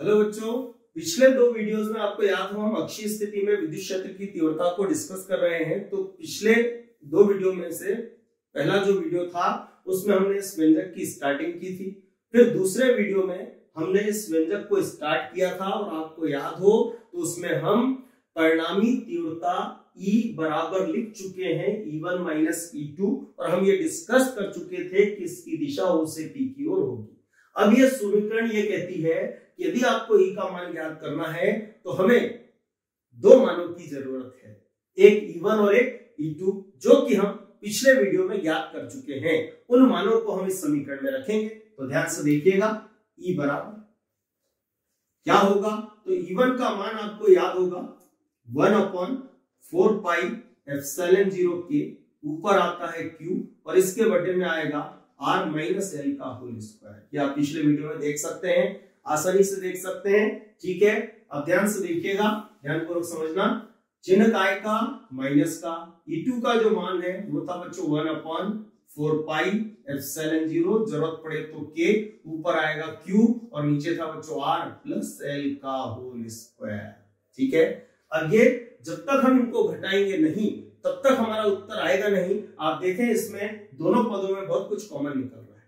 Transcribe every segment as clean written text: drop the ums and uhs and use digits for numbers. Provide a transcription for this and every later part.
Hello बच्चों, पिछले दो वीडियोस में आपको याद हो हम अक्षीय स्थिति में विद्युत क्षेत्र की तीव्रता को डिस्कस कर रहे हैं। तो पिछले दो वीडियो में से पहला जो वीडियो था उसमें हमने इस व्यंजक की स्टार्टिंग की थी। फिर दूसरे वीडियो में हमने इस व्यंजक को स्टार्ट किया था और आपको याद हो तो उसमें हम परिणामी तीव्रता E बराबर लिख चुके हैं E1 माइनस E2 और हम ये डिस्कस कर चुके थे कि इसकी दिशा O से P की ओर होगी। अब ये समीकरण ये कहती है कि यदि आपको E का मान ज्ञात करना है तो हमें दो मानों की जरूरत है, एक E1 और एक E2, जो कि हम पिछले वीडियो में ज्ञात कर चुके हैं। उन मानों को हम इस समीकरण में रखेंगे। तो ध्यान से देखिएगा, E बराबर क्या होगा, तो E1 का मान आपको याद होगा 1/4 पाई एप्सिलॉन 0 के ऊपर आता है Q और इसके बटे में आएगा R माइनस L का होल स्क्वायर। ये आप पिछले वीडियो में देख सकते हैं, आसानी से देख सकते हैं। ठीक है, अब ध्यान से देखिएगा, ध्यानपूर्वक समझना। चिन्ह काय का माइनस का, E2 का जो मान है वो था बच्चों 1/4 पाई एप्सिलॉन 0, जरूरत पड़े तो K, ऊपर आएगा Q और नीचे था बच्चों R प्लस L का होल स्क्वायर। ठीक है, अब ये जब तक हम इनको घटाएंगे नहीं तब तक हमारा उत्तर आएगा नहीं। आप देखें इसमें दोनों पदों में बहुत कुछ कॉमन निकल रहा है।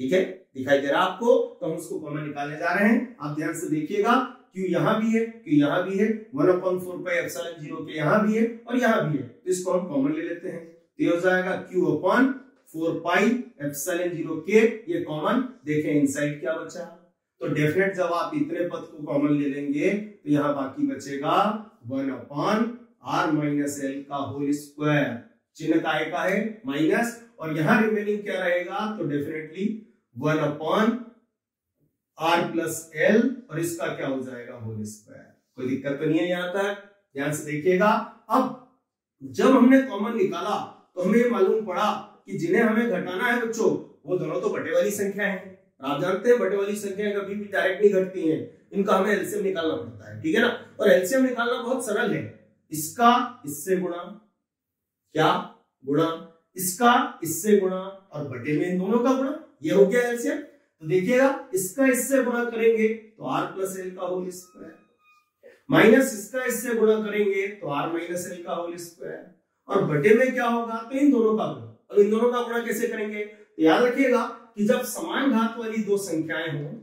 ठीक है, दिखाई दे रहा है आपको, तो हम उसको कॉमन निकालने जा रहे हैं। आप ध्यान से देखिएगा, Q यहाँ भी है, Q यहाँ भी है, 1/4 पाई एप्सिलॉन 0 के यहाँ भी है और यहाँ भी है, तो इसको हम कॉमन ले लेते हैं। तो ये हो जाएगा Q/4 पाई एप्सिलॉन 0 के, ये कॉमन। देखें इनसाइड क्या बचा, तो डेफिनेट जब आप इतने पद को कॉमन ले लेंगे तो यहाँ बाकी बचेगा 1/R माइनस L का होल स्क्वायर। चिन्ह काय का है माइनस और यहाँ रिमेनिंग क्या रहेगा, तो डेफिनेटली 1/R प्लस L और इसका क्या हो जाएगा होल स्क्वायर। कोई दिक्कत तो नहीं है यहाँ तक, ध्यान से देखिएगा। अब जब हमने कॉमन निकाला तो हमें मालूम पड़ा कि जिन्हें हमें घटाना है बच्चों वो दोनों तो बटे वाली संख्या है। आप जानते हैं बटे वाली संख्या कभी भी डायरेक्ट नहीं घटती हैं, इनका हमें एलसीएम निकालना पड़ता है। ठीक है ना, और एलसीएम निकालना बहुत सरल है। इसका इससे गुणा, क्या गुणा, इसका इससे गुणा और बटे में इन दोनों का गुणा, ये हो गया एलसीएम। तो देखिएगा, इसका इससे गुणा करेंगे तो R प्लस L का होल स्क्वायर, माइनस इसका इससे गुणा करेंगे तो R माइनस L का होल स्क्वायर, और बटे में क्या होगा, तो इन दोनों का गुणा। और इन दोनों का गुणा कैसे करेंगे, तो याद रखिएगा कि जब समान घात वाली दो संख्याएं हों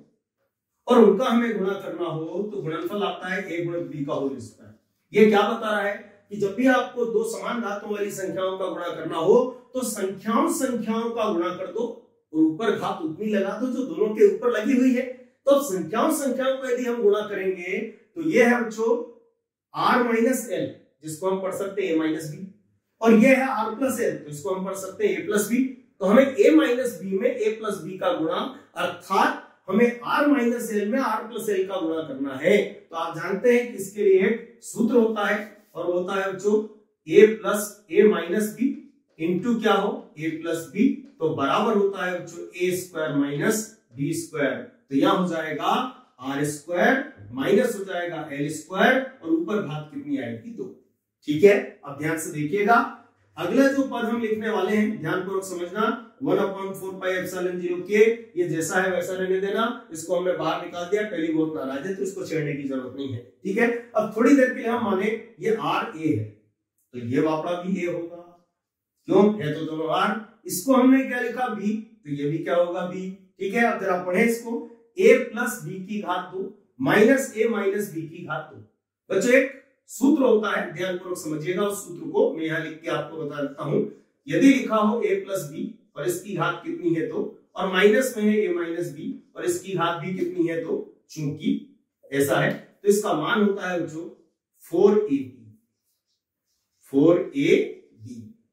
और उनका हमें गुणा करना हो तो गुणनफल आता है A गुणित B का होल स्क्वायर। ये क्या बता रहा है कि जब भी आपको दो समान घातों वाली संख्याओं का गुणा करना हो तो संख्याओं का गुणा कर दो और ऊपर घात उतनी लगा दो जो दोनों के ऊपर लगी हुई है। तो अब संख्याओं को यदि हम गुणा करेंगे तो ये है बच्चों R माइनस L, जिसको हम पढ़ सकते हैं A माइनस B, और ये है R प्लस L, तो इसको हम पढ़ सकते हैं A प्लस B। तो हमें A माइनस B में A प्लस B का गुणा, अर्थात हमें R माइनस L में R प्लस L का गुणा करना है। तो आप जानते हैं कि इसके लिए एक सूत्र होता है और होता है बच्चों A plus A minus B into क्या हो A प्लस B, तो बराबर होता है बच्चों A square minus B square. तो यह हो जाएगा R स्क्वायर माइनस हो जाएगा L स्क्वायर और ऊपर घात कितनी आएगी 2। ठीक है, अब ध्यान से देखिएगा, अगला जो पद हम लिखने वाले हैं ध्यानपूर्वक समझना, 1/4 पाई एप्सिलॉन 0 के, ये जैसा है वैसा रहने देना। इसको हमने बाहर निकाल दिया, पहली बहुत नाराज है तो इसको छेड़ने की जरूरत नहीं है। ठीक है, अब थोड़ी देर के लिए हम माने ये R A है तो ये वापड़ा भी A होगा, क्यों है तो दोनों R। इसको हमने क्या लिखा B, तो ये भी क्या होगा B। ठीक है, अब जरा पढ़े इसको, A प्लस B की घात 2 माइनस A माइनस B की घात 2। बच्चों एक सूत्र होता है, ध्यानपूर्वक समझिएगा, उस सूत्र को मैं यहां लिख के आपको बता देता हूं। यदि लिखा हो A प्लस B और इसकी घात कितनी है तो, और माइनस में है A माइनस B और इसकी घात भी कितनी है तो, चूंकि ऐसा है तो इसका मान होता है जो 4AB।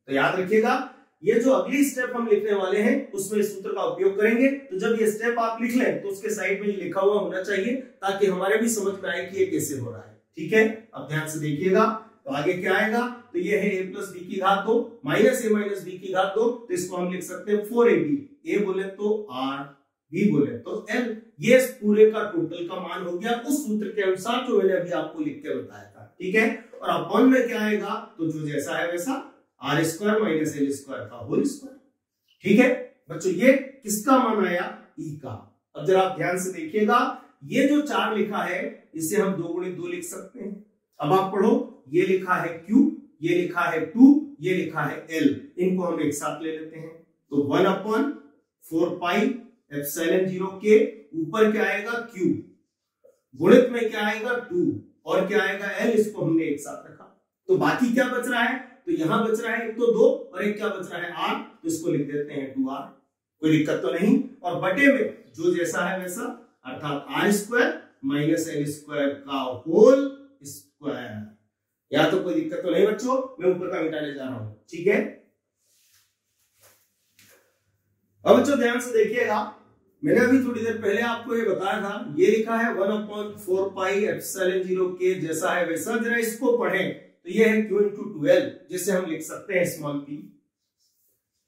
तो याद रखिएगा, ये जो अगली स्टेप हम लिखने वाले हैं उसमें इस सूत्र का उपयोग करेंगे। तो जब ये स्टेप आप लिख लें तो उसके साइड में ये लिखा हुआ होना चाहिए ताकि हमारे भी समझ में आए कि ये कैसे हो रहा है। ठीक है, अब ध्यान से देखिएगा, तो आगे क्या आएगा, तो ये है A प्लस B की घात 2 माइनस A माइनस B की घात 2, तो इसको हम लिख सकते हैं 4AB। A बोले तो R, B बोले तो L, ये पूरे का टोटल का मान हो गया उस सूत्र के अनुसार जो मैंने अभी आपको लिख के बताया था। ठीक है, और अपॉन में क्या आएगा, तो जो जैसा है वैसा R square minus L square का होल स्क्वायर। ठीक है बच्चों, ये किसका मान आया, E का। अब जरा आप ध्यान से देखिएगा, ये जो 4 लिखा है इसे हम 2 गुणित 2 लिख सकते हैं। अब आप पढ़ो, ये लिखा है Q, ये लिखा है 2, ये लिखा है L, इनको हम एक साथ ले लेते हैं। तो 1/4 पाई एप्सिलॉन 0 के ऊपर क्या आएगा Q, गुणित में क्या आएगा 2 और क्या आएगा L, इसको हमने एक साथ रखा। तो बाकी क्या बच रहा है, तो यहां बच रहा है एक तो 2 और एक क्या बच रहा है R, तो इसको लिख देते हैं 2R, कोई दिक्कत तो नहीं। और बटे में जो जैसा है वैसा, अर्थात R² माइनस L² का होल स्क्वायर। या तो कोई दिक्कत तो नहीं बच्चों, मैं ऊपर का मिटाने जा रहा हूं, ठीक है। अब बच्चों ध्यान से देखिएगा, मैंने अभी थोड़ी देर पहले आपको ये बताया था, ये लिखा है 1/4 पाई एप्सिलॉन 0 के जैसा है वैसा, जरा इसको पढ़ें तो ये है Q × 2L, जिसे हम लिख सकते हैं स्मॉल p,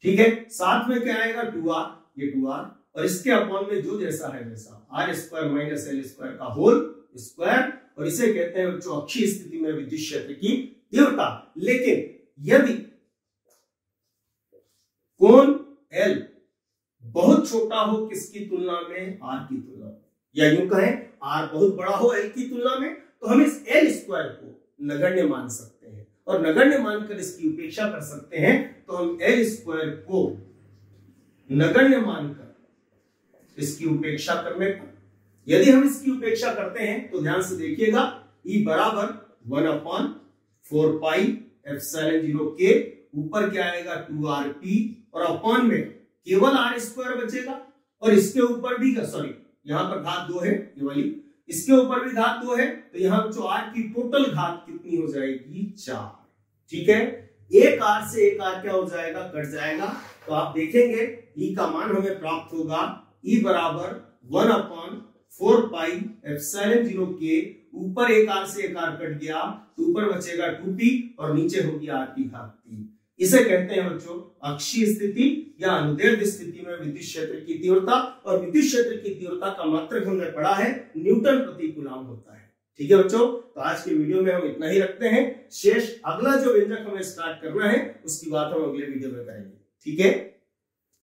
ठीक है। साथ में क्या आएगा 2R, ये 2R, और इसके अपॉन में जो जैसा है वैसा R² माइनस L² का होल स्क्वायर, और इसे कहते हैं बच्चों अक्षीय स्थिति में विद्युत क्षेत्र की तीव्रता। लेकिन यदि कोण L बहुत छोटा हो किसकी तुलना में, R की तुलना में, या यूं कहें R बहुत बड़ा हो L की तुलना में, तो हम इस L² को नगण्य मान सकते हैं, और नगण्य मानकर इसकी उपेक्षा कर सकते हैं। तो हम L² को नगण्य मानकर इसकी उपेक्षा करने पर, यदि हम इसकी उपेक्षा करते हैं तो ध्यान से देखिएगा, E बराबर 1/4 पाई एप्सिलॉन 0 के ऊपर क्या आएगा 2RP, और अपॉन में केवल R² बचेगा, और इसके ऊपर भी, सॉरी यहां पर घात 2 है ये वाली, इसके ऊपर भी घात 2 है, तो यहां जो R की टोटल घात कितनी हो जाएगी 4, ठीक है। एक R से एक R क्या हो जाएगा, कट जाएगा। तो आप देखेंगे E का मान हमें प्राप्त होगा, E बराबर 1/4 पाई एप्सिलॉन 0 के ऊपर एक R से एक R कट गया, तो ऊपर बचेगा 2P और नीचे होगी R की घात 3। इसे कहते हैं बच्चों अक्षीय स्थिति या अनुदैर्ध्य स्थिति में विद्युत क्षेत्र की तीव्रता, और विद्युत क्षेत्र की तीव्रता का मात्रक हमने पढ़ा है न्यूटन प्रति कूलम होता है, ठीक है बच्चों। तो आज के वीडियो में हम इतना ही रखते हैं, शेष अगला जो व्यंजक हमें स्टार्ट करना है उसकी बात हम अगले वीडियो में करेंगे, ठीक है।